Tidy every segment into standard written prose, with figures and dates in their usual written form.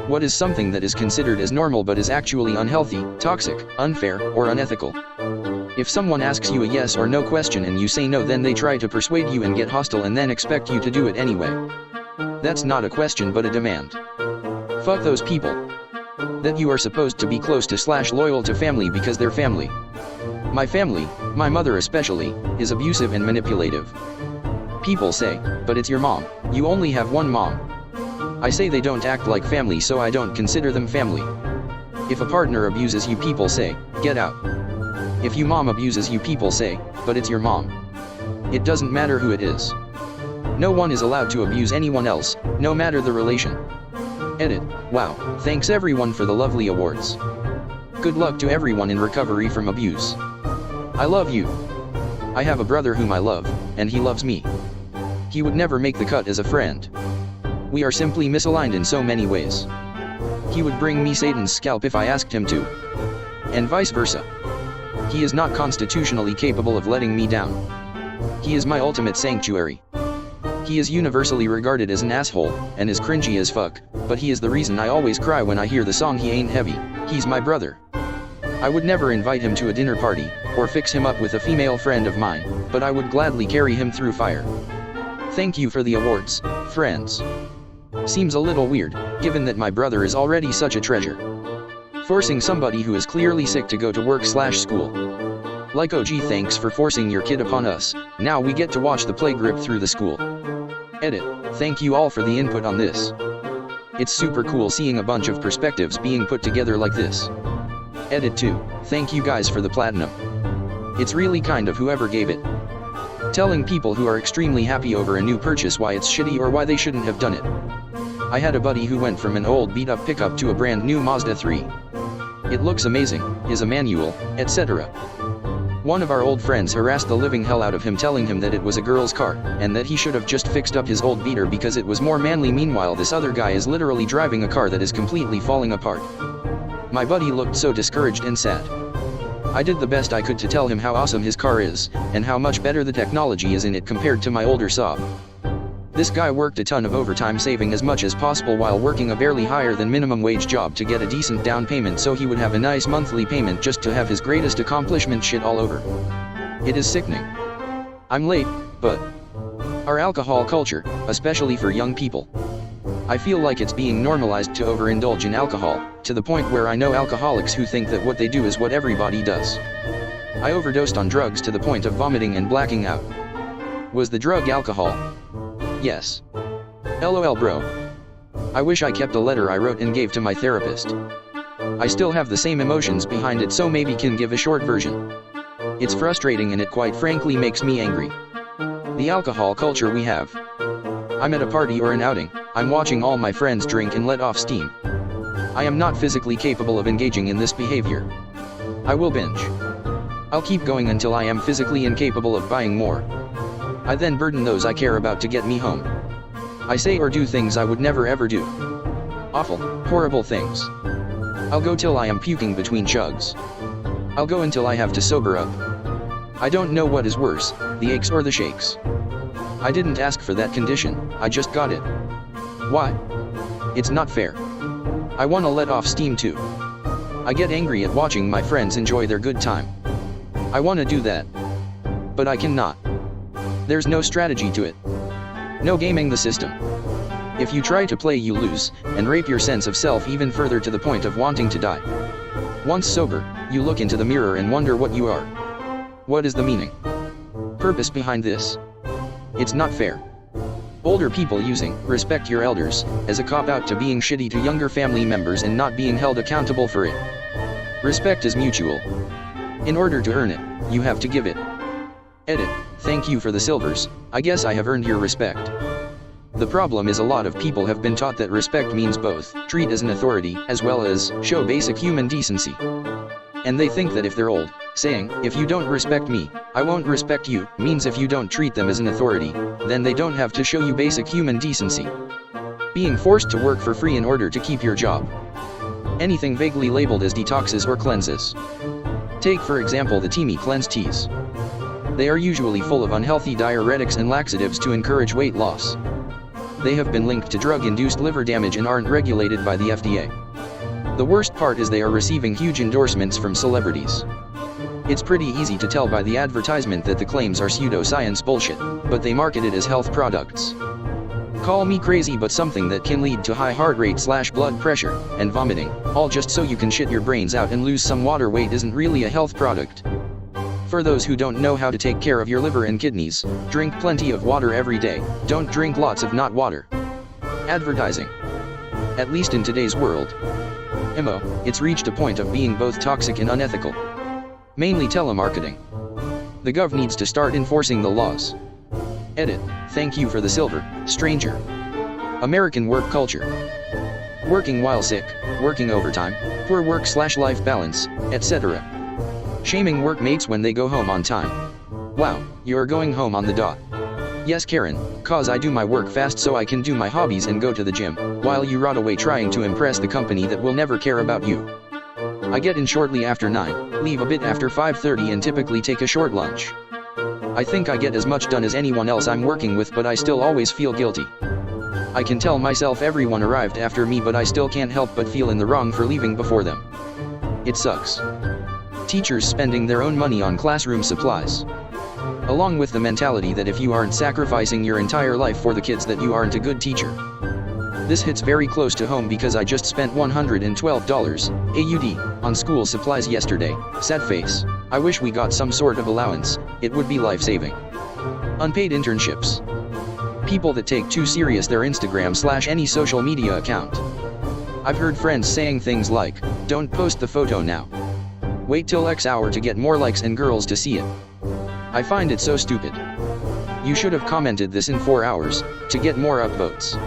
What is something that is considered as normal but is actually unhealthy, toxic, unfair, or unethical? If someone asks you a yes or no question and you say no, then they try to persuade you and get hostile and then expect you to do it anyway. That's not a question but a demand. Fuck those people. That you are supposed to be close to / loyal to family because they're family. My family, my mother especially, is abusive and manipulative. People say, but it's your mom, you only have one mom. I say they don't act like family, so I don't consider them family. If a partner abuses you, people say, get out. If your mom abuses you, people say, but it's your mom. It doesn't matter who it is. No one is allowed to abuse anyone else, no matter the relation. Edit. Wow, thanks everyone for the lovely awards. Good luck to everyone in recovery from abuse. I love you. I have a brother whom I love, and he loves me. He would never make the cut as a friend. We are simply misaligned in so many ways. He would bring me Satan's scalp if I asked him to. And vice versa. He is not constitutionally capable of letting me down. He is my ultimate sanctuary. He is universally regarded as an asshole, and is cringy as fuck, but he is the reason I always cry when I hear the song He Ain't Heavy. He's my brother. I would never invite him to a dinner party, or fix him up with a female friend of mine, but I would gladly carry him through fire. Thank you for the awards, friends. Seems a little weird, given that my brother is already such a treasure. Forcing somebody who is clearly sick to go to work / school. Like, oh gee, thanks for forcing your kid upon us, now we get to watch the plague rip through the school. Edit. Thank you all for the input on this. It's super cool seeing a bunch of perspectives being put together like this. Edit 2. Thank you guys for the platinum. It's really kind of whoever gave it. Telling people who are extremely happy over a new purchase why it's shitty or why they shouldn't have done it. I had a buddy who went from an old beat-up pickup to a brand new Mazda 3. It looks amazing, is a manual, etc. One of our old friends harassed the living hell out of him, telling him that it was a girl's car, and that he should have just fixed up his old beater because it was more manly. Meanwhile, this other guy is literally driving a car that is completely falling apart. My buddy looked so discouraged and sad. I did the best I could to tell him how awesome his car is, and how much better the technology is in it compared to my older Saab. This guy worked a ton of overtime, saving as much as possible while working a barely higher than minimum wage job to get a decent down payment so he would have a nice monthly payment just to have his greatest accomplishment shit all over. It is sickening. I'm late, but our alcohol culture, especially for young people. I feel like it's being normalized to overindulge in alcohol, to the point where I know alcoholics who think that what they do is what everybody does. I overdosed on drugs to the point of vomiting and blacking out. Was the drug alcohol? Yes. LOL bro. I wish I kept a letter I wrote and gave to my therapist. I still have the same emotions behind it, so maybe can give a short version. It's frustrating and it quite frankly makes me angry. The alcohol culture we have. I'm at a party or an outing, I'm watching all my friends drink and let off steam. I am not physically capable of engaging in this behavior. I will binge. I'll keep going until I am physically incapable of buying more. I then burden those I care about to get me home. I say or do things I would never ever do. Awful, horrible things. I'll go till I am puking between chugs. I'll go until I have to sober up. I don't know what is worse, the aches or the shakes. I didn't ask for that condition, I just got it. Why? It's not fair. I wanna let off steam too. I get angry at watching my friends enjoy their good time. I wanna do that. But I cannot. There's no strategy to it. No gaming the system. If you try to play, you lose, and rape your sense of self even further to the point of wanting to die. Once sober, you look into the mirror and wonder what you are. What is the meaning? Purpose behind this? It's not fair. Older people using respect your elders as a cop-out to being shitty to younger family members and not being held accountable for it. Respect is mutual. In order to earn it, you have to give it. Edit. Thank you for the silvers, I guess I have earned your respect. The problem is a lot of people have been taught that respect means both treat as an authority as well as show basic human decency. And they think that if they're old, saying, if you don't respect me, I won't respect you, means if you don't treat them as an authority, then they don't have to show you basic human decency. Being forced to work for free in order to keep your job. Anything vaguely labeled as detoxes or cleanses. Take for example the Teamy Cleanse teas. They are usually full of unhealthy diuretics and laxatives to encourage weight loss. they have been linked to drug-induced liver damage and aren't regulated by the FDA. The worst part is they are receiving huge endorsements from celebrities. It's pretty easy to tell by the advertisement that the claims are pseudoscience bullshit, but they market it as health products. Call me crazy, but something that can lead to high heart rate / blood pressure, and vomiting, all just so you can shit your brains out and lose some water weight, isn't really a health product. For those who don't know how to take care of your liver and kidneys, drink plenty of water every day, don't drink lots of not water. Advertising. At least in today's world. It's reached a point of being both toxic and unethical. Mainly telemarketing. The gov needs to start enforcing the laws. Edit. Thank you for the silver, stranger. American work culture. Working while sick, working overtime, poor work / life balance, etc. Shaming workmates when they go home on time. Wow, you're going home on the dot. Yes, Karen, cause I do my work fast so I can do my hobbies and go to the gym, while you rot away trying to impress the company that will never care about you. I get in shortly after 9, leave a bit after 5:30 and typically take a short lunch. I think I get as much done as anyone else I'm working with, but I still always feel guilty. I can tell myself everyone arrived after me, but I still can't help but feel in the wrong for leaving before them. It sucks. Teachers spending their own money on classroom supplies. Along with the mentality that if you aren't sacrificing your entire life for the kids that you aren't a good teacher. This hits very close to home because I just spent $112 AUD on school supplies yesterday. Sad face. I wish we got some sort of allowance, it would be life-saving. Unpaid internships. People that take too serious their Instagram / any social media account. I've heard friends saying things like, don't post the photo now. Wait till X hour to get more likes and girls to see it. I find it so stupid. You should have commented this in 4 hours, to get more upvotes.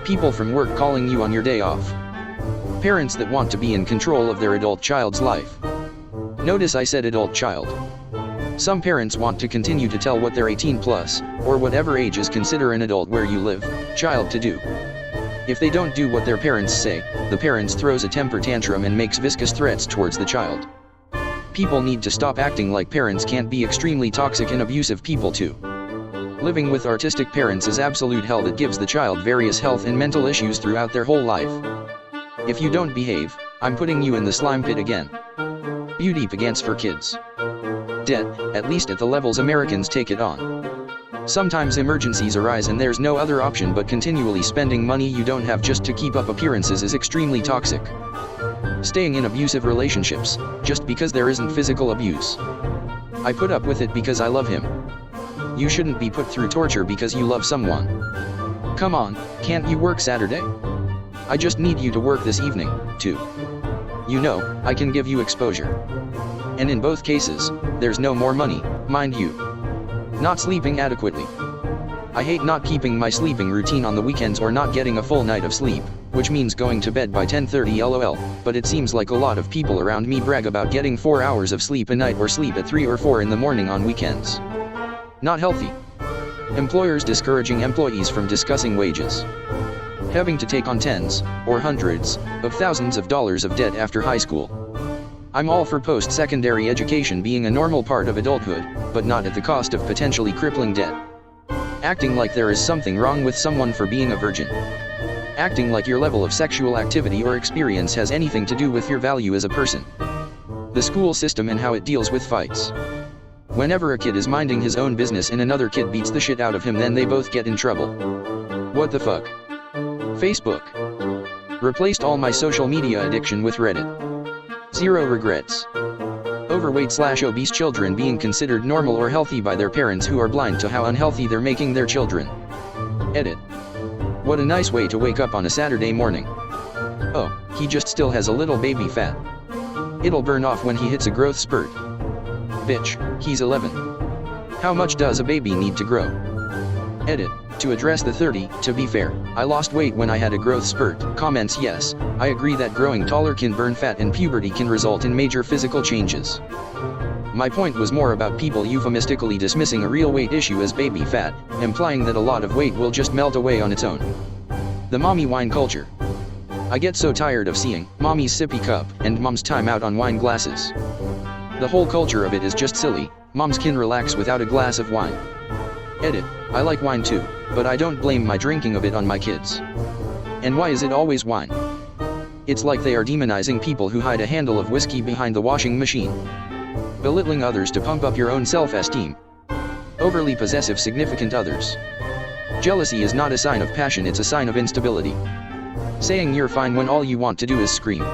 People from work calling you on your day off. Parents that want to be in control of their adult child's life. Notice I said adult child. Some parents want to continue to tell what their 18 plus, or whatever age is consider an adult where you live, child to do. If they don't do what their parents say, the parents throws a temper tantrum and makes viscous threats towards the child. People need to stop acting like parents can't be extremely toxic and abusive people too. Living with artistic parents is absolute hell that gives the child various health and mental issues throughout their whole life. If you don't behave, I'm putting you in the slime pit again. Beauty begins for kids. Debt, at least at the levels Americans take it on. Sometimes emergencies arise and there's no other option but continually spending money you don't have just to keep up appearances is extremely toxic. Staying in abusive relationships, just because there isn't physical abuse. I put up with it because I love him. You shouldn't be put through torture because you love someone. Come on, can't you work Saturday? I just need you to work this evening, too. You know, I can give you exposure. And in both cases, there's no more money, mind you. Not sleeping adequately. I hate not keeping my sleeping routine on the weekends or not getting a full night of sleep, which means going to bed by 10:30 LOL, but it seems like a lot of people around me brag about getting 4 hours of sleep a night or sleep at 3 or 4 in the morning on weekends. Not healthy. Employers discouraging employees from discussing wages. Having to take on tens, or hundreds, of thousands of dollars of debt after high school. I'm all for post-secondary education being a normal part of adulthood, but not at the cost of potentially crippling debt. Acting like there is something wrong with someone for being a virgin. Acting like your level of sexual activity or experience has anything to do with your value as a person. The school system and how it deals with fights. Whenever a kid is minding his own business and another kid beats the shit out of him, then they both get in trouble. What the fuck? Facebook. Replaced all my social media addiction with Reddit. Zero regrets. Overweight / obese children being considered normal or healthy by their parents who are blind to how unhealthy they're making their children. Edit. What a nice way to wake up on a Saturday morning. Oh, he just still has a little baby fat. It'll burn off when he hits a growth spurt. Bitch, he's 11. How much does a baby need to grow? Edit. To address the 30, to be fair, I lost weight when I had a growth spurt. Comments. Yes, I agree that growing taller can burn fat and puberty can result in major physical changes. My point was more about people euphemistically dismissing a real weight issue as baby fat, implying that a lot of weight will just melt away on its own. The mommy wine culture. I get so tired of seeing mommy's sippy cup and mom's time out on wine glasses. The whole culture of it is just silly. Moms can relax without a glass of wine. Edit. I like wine too, but I don't blame my drinking of it on my kids. And why is it always wine? It's like they are demonizing people who hide a handle of whiskey behind the washing machine. Belittling others to pump up your own self-esteem. Overly possessive significant others. Jealousy is not a sign of passion, it's a sign of instability. Saying you're fine when all you want to do is scream.